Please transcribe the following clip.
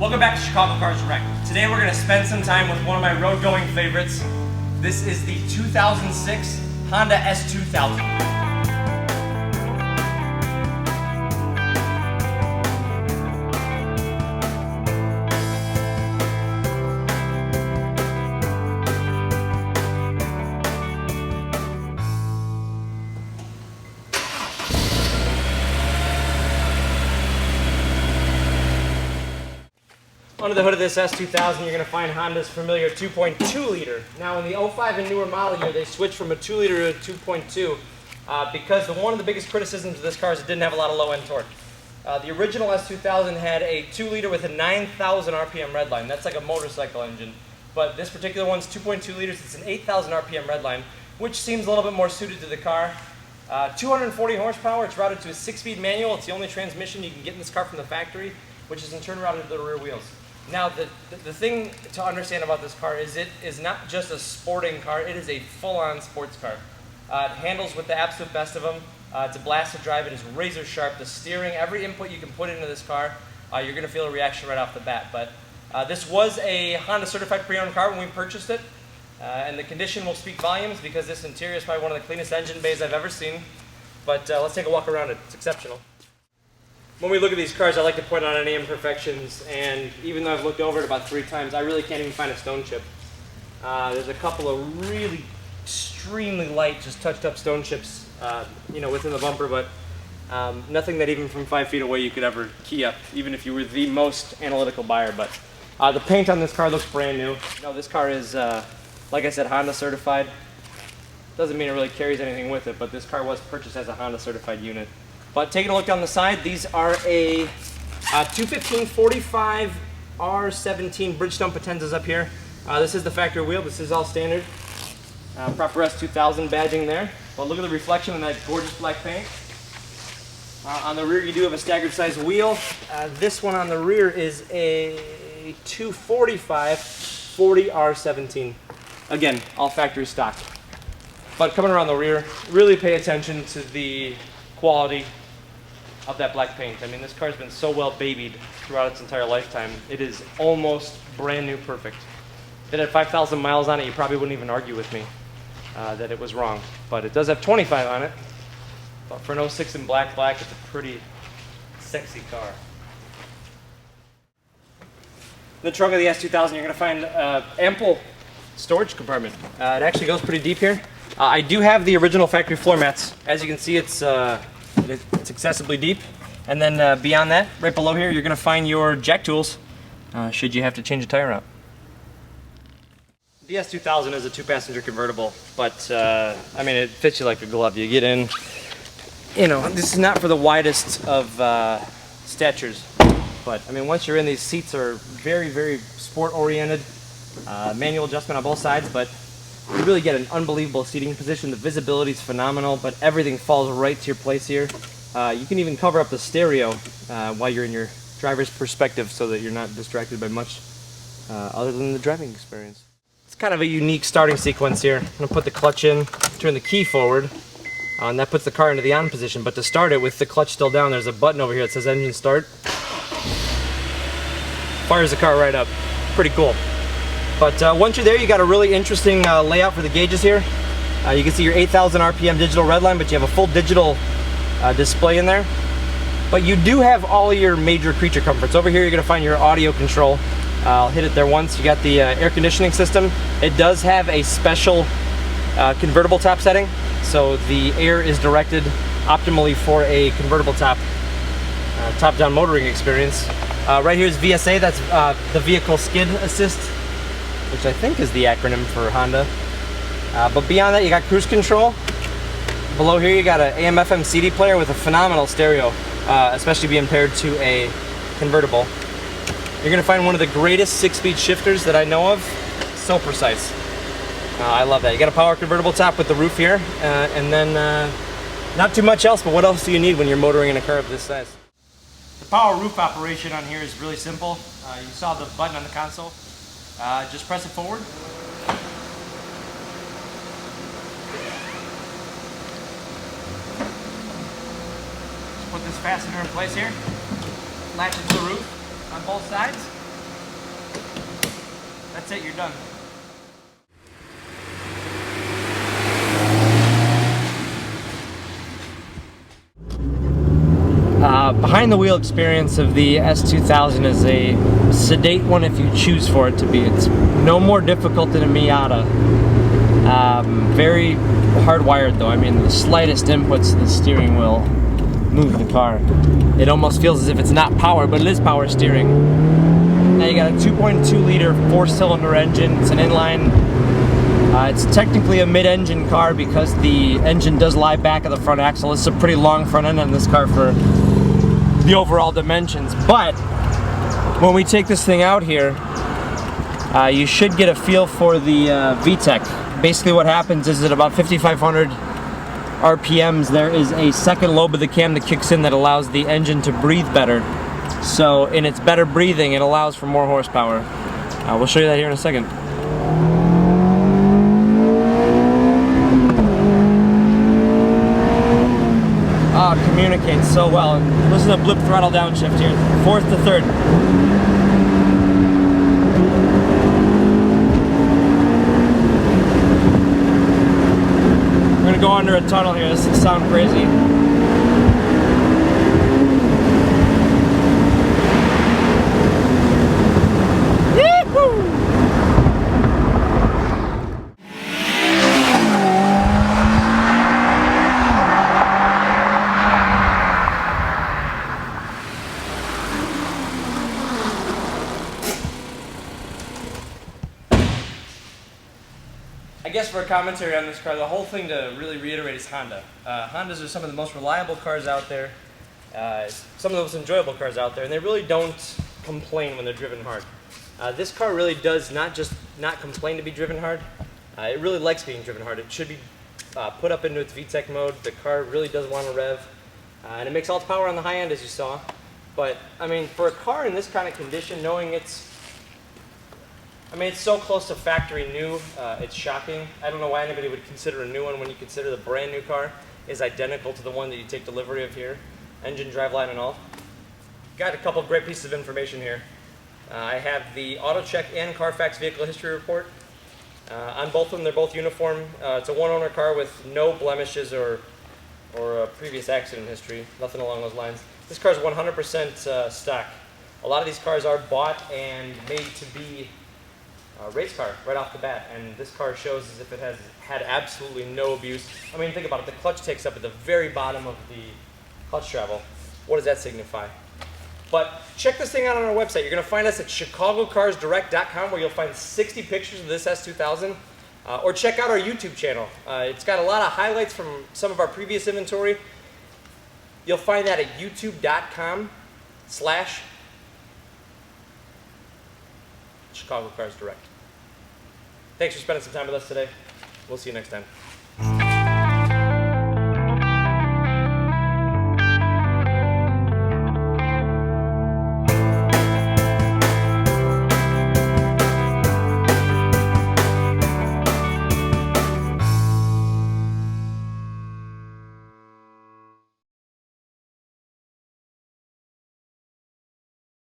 Welcome back to Chicago Cars Direct. Today we're going to spend some time with one of my road-going favorites. This is the 2006 Honda S2000. Under the hood of this S2000, you're going to find Honda's familiar 2.2 liter. Now in the 05 and newer model year, they switched from a 2 liter to a 2.2 because one of the biggest criticisms of this car is it didn't have a lot of low-end torque. The original S2000 had a 2 liter with a 9,000 RPM redline. That's like a motorcycle engine. But this particular one's 2.2 liters. It's an 8,000 RPM redline, which seems a little bit more suited to the car. 240 horsepower. It's routed to a 6-speed manual. It's the only transmission you can get in this car from the factory, which is in turn routed to the rear wheels. Now, the thing to understand about this car is it is not just a sporting car, it is a full-on sports car. It handles with the absolute best of them. It's a blast to drive. It is razor sharp. The steering, every input you can put into this car, you're going to feel a reaction right off the bat. But this was a Honda certified pre-owned car when we purchased it. And the condition will speak volumes because this interior is probably one of the cleanest engine bays I've ever seen. But let's take a walk around it. It's exceptional. When we look at these cars, I like to point out any imperfections, and even though I've looked over it about 3 times, I really can't even find a stone chip. There's a couple of really extremely light, just touched up stone chips, within the bumper, but nothing that even from 5 feet away you could ever key up, even if you were the most analytical buyer. But the paint on this car looks brand new. No, this car is, like I said, Honda certified. Doesn't mean it really carries anything with it, but this car was purchased as a Honda certified unit. But taking a look down the side, these are a 215/45 R17 Bridgestone Potenzas up here. This is the factory wheel. This is all standard. Proper S2000 badging there. But look at the reflection in that gorgeous black paint. On the rear, you do have a staggered size wheel. This one on the rear is a 245/40 R17. Again, all factory stock. But coming around the rear, really pay attention to the quality of that black paint. I mean, this car's been so well babied throughout its entire lifetime. It is almost brand new perfect. If it had 5,000 miles on it, you probably wouldn't even argue with me that it was wrong. But it does have 25 on it. But for an 06 in black, it's a pretty sexy car. In the trunk of the S2000, you're going to find ample storage compartment. It actually goes pretty deep here. I do have the original factory floor mats. As you can see, it's excessively deep. And then beyond that, right below here, you're going to find your jack tools should you have to change a tire out. The S2000 is a 2-passenger convertible, but I mean, it fits you like a glove. You get in, this is not for the widest of statures, but I mean, once you're in, these seats are very, very sport-oriented. Manual adjustment on both sides, but you really get an unbelievable seating position. The visibility is phenomenal, but everything falls right to your place here. You can even cover up the stereo while you're in your driver's perspective so that you're not distracted by much other than the driving experience. It's kind of a unique starting sequence here. I'm going to put the clutch in, turn the key forward, and that puts the car into the on position. But to start it with the clutch still down, there's a button over here that says engine start. Fires the car right up. Pretty cool. But once you're there, you got a really interesting layout for the gauges here. You can see your 8,000 RPM digital redline, but you have a full digital display in there. But you do have all your major creature comforts. Over here, you're going to find your audio control. I'll hit it there once. You got the air conditioning system. It does have a special convertible top setting, so the air is directed optimally for a convertible top-down motoring experience. Right here is VSA. That's the vehicle skid assist, which I think is the acronym for Honda. But beyond that, you got cruise control. Below here, you got an AM/FM CD player with a phenomenal stereo, especially being paired to a convertible. You're going to find one of the greatest 6-speed shifters that I know of. So precise. I love that. You got a power convertible top with the roof here, and then not too much else, but what else do you need when you're motoring in a car of this size? The power roof operation on here is really simple. You saw the button on the console. Just press it forward. Just put this fastener in place here. Latch it to the roof on both sides. That's it, you're done. Behind the wheel experience of the S2000 is a sedate one if you choose for it to be. It's no more difficult than a Miata. Very hardwired though. I mean, the slightest inputs to the steering wheel move the car. It almost feels as if it's not power, but it is power steering. Now you got a 2.2 liter 4-cylinder engine. It's an inline. It's technically a mid-engine car because the engine does lie back of the front axle. It's a pretty long front end on this car for the overall dimensions. But when we take this thing out here, you should get a feel for the VTEC. Basically what happens is at about 5,500 RPMs, there is a second lobe of the cam that kicks in that allows the engine to breathe better. So in its better breathing, it allows for more horsepower. We'll show you that here in a second. Communicates so well. Listen to blip throttle downshift here. 4th to 3rd. We're gonna go under a tunnel here. This will sound crazy. I guess for a commentary on this car, the whole thing to really reiterate is Honda. Hondas are some of the most reliable cars out there, some of the most enjoyable cars out there, and they really don't complain when they're driven hard. This car really does not just not complain to be driven hard, it really likes being driven hard. It should be put up into its VTEC mode. The car really does want to rev, and it makes all its power on the high end as you saw. But, I mean, for a car in this kind of condition, knowing it's so close to factory new, it's shocking. I don't know why anybody would consider a new one when you consider the brand new car is identical to the one that you take delivery of here. Engine, driveline, and all. Got a couple great pieces of information here. I have the AutoCheck and Carfax vehicle history report. On both of them, they're both uniform. It's a one-owner car with no blemishes or previous accident history, nothing along those lines. This car is 100% stock. A lot of these cars are bought and made to be race car right off the bat, and this car shows as if it has had absolutely no abuse. I mean, think about it. The clutch takes up at the very bottom of the clutch travel. What does that signify? But check this thing out on our website. You're going to find us at chicagocarsdirect.com, where you'll find 60 pictures of this S2000, or check out our YouTube channel. It's got a lot of highlights from some of our previous inventory. You'll find that at youtube.com/Chicago Cars Direct. Thanks for spending some time with us today. We'll see you next time.